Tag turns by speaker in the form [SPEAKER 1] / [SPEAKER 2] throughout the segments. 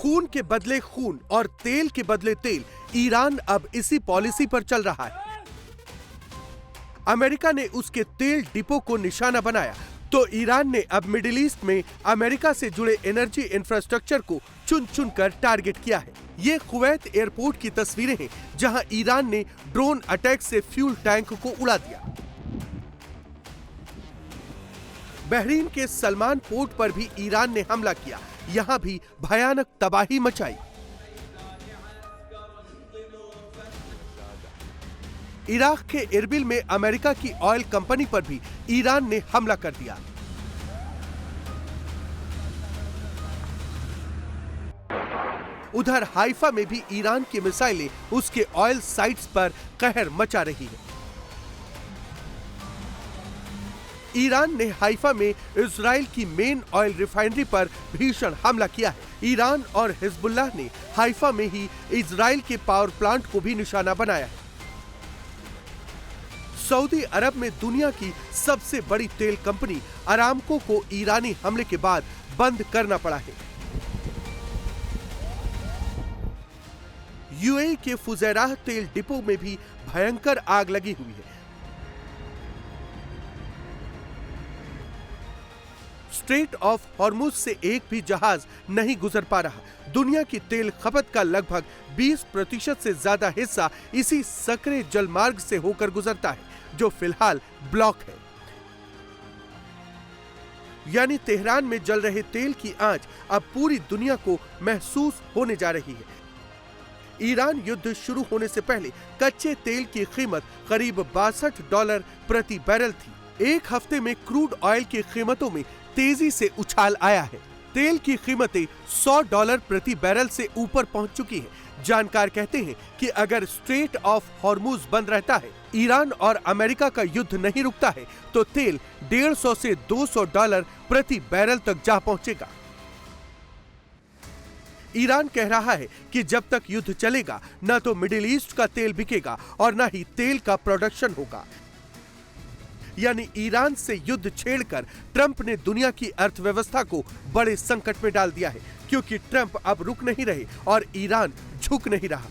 [SPEAKER 1] खून के बदले खून और तेल के बदले तेल, ईरान अब इसी पॉलिसी पर चल रहा है। अमेरिका ने उसके तेल डिपो को निशाना बनाया तो ईरान ने अब मिडिल ईस्ट में अमेरिका से जुड़े एनर्जी इंफ्रास्ट्रक्चर को चुन चुन कर टारगेट किया है। ये कुवैत एयरपोर्ट की तस्वीरें हैं जहां ईरान ने ड्रोन अटैक से फ्यूल टैंक को उड़ा दिया। बहरीन के सलमान पोर्ट पर भी ईरान ने हमला किया, यहां भी भयानक तबाही मचाई। इराक के इरबिल में अमेरिका की ऑयल कंपनी पर भी ईरान ने हमला कर दिया। उधर हाइफा में भी ईरान की मिसाइलें उसके ऑयल साइट्स पर कहर मचा रही है। ईरान ने हाइफा में इजराइल की मेन ऑयल रिफाइनरी पर भीषण हमला किया है। ईरान और हिजबुल्लाह ने हाइफा में ही इजराइल के पावर प्लांट को भी निशाना बनाया है। सऊदी अरब में दुनिया की सबसे बड़ी तेल कंपनी अरामको को ईरानी हमले के बाद बंद करना पड़ा है। यूएई के फुजैराह तेल डिपो में भी भयंकर आग लगी हुई है। स्ट्रेट ऑफ हॉर्मुज से एक भी जहाज नहीं गुजर पा रहा। दुनिया की तेल खपत का लगभग 20% से ज्यादा हिस्सा इसी सकरे जलमार्ग से होकर गुजरता है, जो फिलहाल ब्लॉक है। यानी तेहरान में जल रहे तेल की आंच अब पूरी दुनिया को महसूस होने जा रही है। ईरान युद्ध शुरू होने से पहले कच्चे तेल की कीमत करीब $62 प्रति बैरल थी। एक हफ्ते में क्रूड ऑयल की कीमतों में तेजी से उछाल आया है। तेल की कीमतें $100 प्रति बैरल से ऊपर पहुंच चुकी हैं। जानकार कहते हैं कि अगर स्ट्रेट ऑफ हॉर्मुज बंद रहता है, ईरान और अमेरिका का युद्ध नहीं रुकता है, तो तेल $150 से $200 प्रति बैरल तक जा पहुंचेगा। ईरान कह रहा है कि जब तक युद्ध चलेगा न तो मिडिल ईस्ट का तेल बिकेगा और न ही तेल का प्रोडक्शन होगा। यानी ईरान से युद्ध छेड़कर ट्रंप ने दुनिया की अर्थव्यवस्था को बड़े संकट में डाल दिया है, क्योंकि ट्रंप अब रुक नहीं रहे और ईरान झुक नहीं रहा।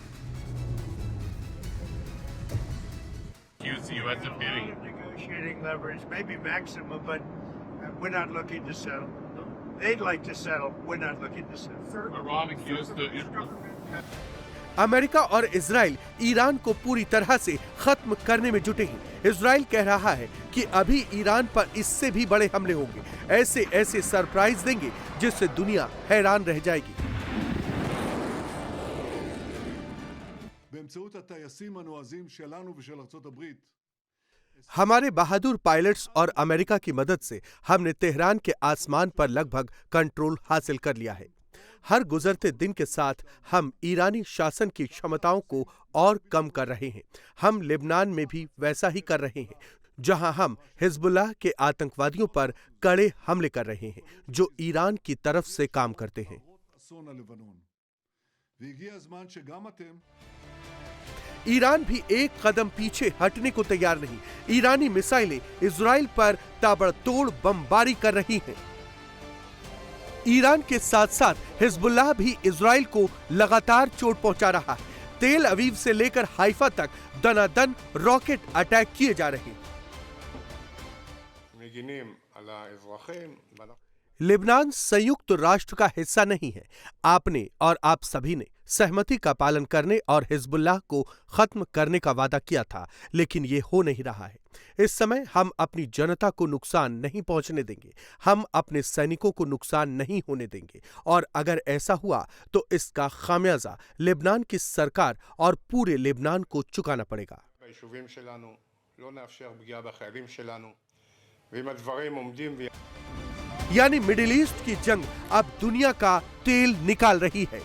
[SPEAKER 1] अमेरिका और इजराइल ईरान को पूरी तरह से खत्म करने में जुटे हैं। इजराइल कह रहा है कि अभी ईरान पर इससे भी बड़े हमले होंगे, ऐसे ऐसे सरप्राइज देंगे जिससे दुनिया हैरान रह जाएगी। हमारे बहादुर पायलट्स और अमेरिका की मदद से हमने तेहरान के आसमान पर लगभग कंट्रोल हासिल कर लिया है। हर गुजरते दिन के साथ हम ईरानी शासन की क्षमताओं को और कम कर रहे हैं। हम लेबनान में भी वैसा ही कर रहे हैं, जहां हम हिजबुल्लाह के आतंकवादियों पर कड़े हमले कर रहे हैं, जो ईरान की तरफ से काम करते हैं। ईरान भी एक कदम पीछे हटने को तैयार नहीं। ईरानी मिसाइलें इजराइल पर ताबड़तोड़ बमबारी कर रही हैं। ईरान के साथ साथ हिजबुल्लाह भी इजराइल को लगातार चोट पहुंचा रहा है। तेल अवीव से लेकर हाइफा तक दनादन रॉकेट अटैक किए जा रहे हैं। लेबनान संयुक्त राष्ट्र का हिस्सा नहीं है। आपने और आप सभी ने सहमति का पालन करने और हिजबुल्लाह को खत्म करने का वादा किया था, लेकिन ये हो नहीं रहा है। इस समय हम अपनी जनता को नुकसान नहीं पहुंचने देंगे। हम अपने सैनिकों को नुकसान नहीं होने देंगे, और अगर ऐसा हुआ तो इसका खामियाजा लेबनान की सरकार और पूरे लेबनान को चुकाना पड़ेगा। यानी मिडिल ईस्ट की जंग अब दुनिया का तेल निकाल रही है।